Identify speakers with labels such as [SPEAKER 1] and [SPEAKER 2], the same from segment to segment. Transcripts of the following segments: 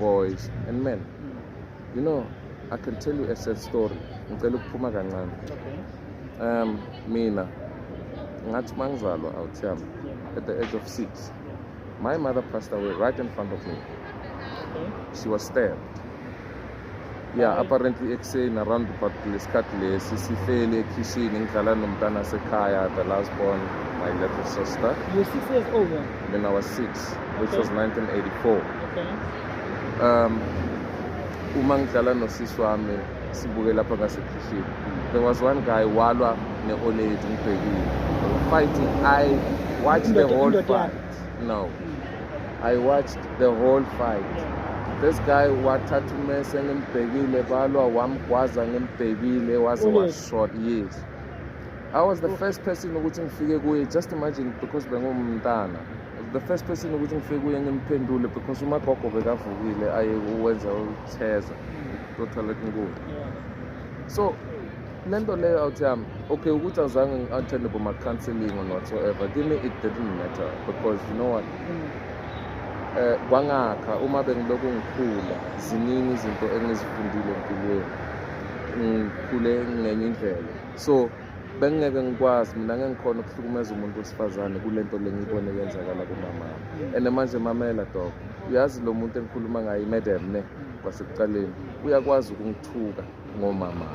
[SPEAKER 1] boys and men. You know, I can tell you a sad story. Ngicela ukuphuma kancane.
[SPEAKER 2] Okay.
[SPEAKER 1] Mina ngathi mangizalwa out here at the age of 6. My mother passed away right in front of me.
[SPEAKER 2] Okay.
[SPEAKER 1] She was stabbed. Yeah, apparently ekuseni around about lesikhathi lesi sifele ekhishini ngidlala nomntana sekhaya, the last born, my little sister.
[SPEAKER 2] You were 6 years old then?
[SPEAKER 1] When I was 6, which
[SPEAKER 2] Okay.
[SPEAKER 1] was 1984.
[SPEAKER 2] Okay.
[SPEAKER 1] Uma ngidlala nosisi wami sibuke lapha ngasekhishini, there was one guy walwa ne-old lady ngibhekile. They were fighting. I watched the whole fight. No, I watched the whole fight. This guy wathatha umese ngembhekile balwa wamgwaza ngembhekile waze washot. Yes, I was the first person ukuthi ngifike kuye. Just imagine, because bengumntana, the first person ukuthi ngifike kuye ngimphendule because umagogo bekavukile aye uwenza ucheza totally ngikuyo. So lento leyo awuthi okay ukuthi azange ngi-attend my counseling or whatsoever, kimi it didn't matter because you know what, kwangakha uma bengilokhu ngikhula ziningi izinto engizifundile empilweni, ngikhule ngenye indlela, so bengeke ngikwazi mina ngengikhona ukuhlukumeza umuntu wesifazane kulento lengiyibone yenzakala kumama. And manje mamela dog, uyazi lo muntu engikhuluma ngaye i-madam ne kwasekuqaleni uyakwazi ukungithuka ngomama.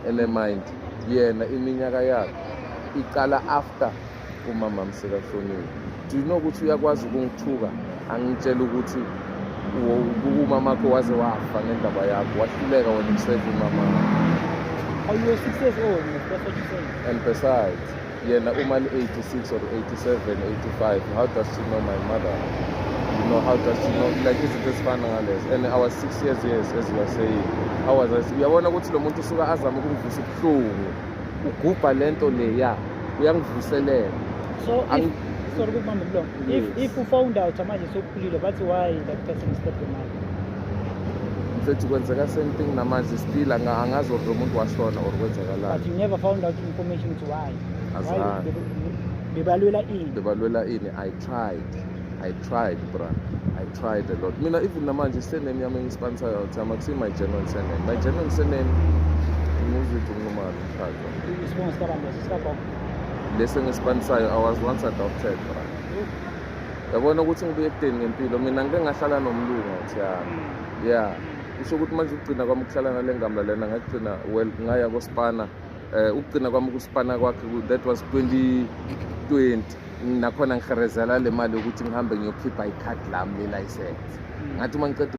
[SPEAKER 1] And mind yena iminyaka yakhe iqala after umama msekashonile. Do you know ukuthi uyakwazi ukungithuka angitshela ukuthi umama wakho waze wafa ngendaba yakho, wahluleka wena ukusave umama.
[SPEAKER 2] Oh, you were 6 years old, that's what you said.
[SPEAKER 1] And besides, yena uma 86 or 87, 85, how does she know my mother? You know, how does she know? Like, izinto ezifana ngalezi. And I was 6 years, yes, as you are saying. How was I? Uyabona ukuthi lo muntu usuka azama ukungivisa ubuhlungu, ugubha lento leya, uyangivuselela.
[SPEAKER 2] So sorry, good man, if you found out manje sokukhulile, that's why that person stepped your mother.
[SPEAKER 1] Mfethu kwenzeka same thing namanje still angazi ukuthi umuntu washona or kwenzakalani.
[SPEAKER 2] But you never found out information to why.
[SPEAKER 1] Azange.
[SPEAKER 2] Bebalwela ini.
[SPEAKER 1] Bebalwela ini. I tried, bro. I tried a lot. Mina even namanje surname yami ngisponsor out ama my genuine surname. My genuine surname ngizwe normal mshado.
[SPEAKER 2] Isibongo sikaBanda sisikapho.
[SPEAKER 1] Lese ngisponsor, I was once adopted, bro. Yabona ukuthi ngibuye ekudeni ngempilo mina ngike ngahlala nomlungu uthi yeah. Usho ukuthi manje ugcina kwami ukuhlala nale ngamla lena ngagcina well ngaya koSpana. Ugcina kwami kuSpana kwakhe that was 2020. Nakhona ngiherezela le mali ukuthi ngihambe ngiyokhipha ikhadi lami le license. Ngathi uma ngiqeda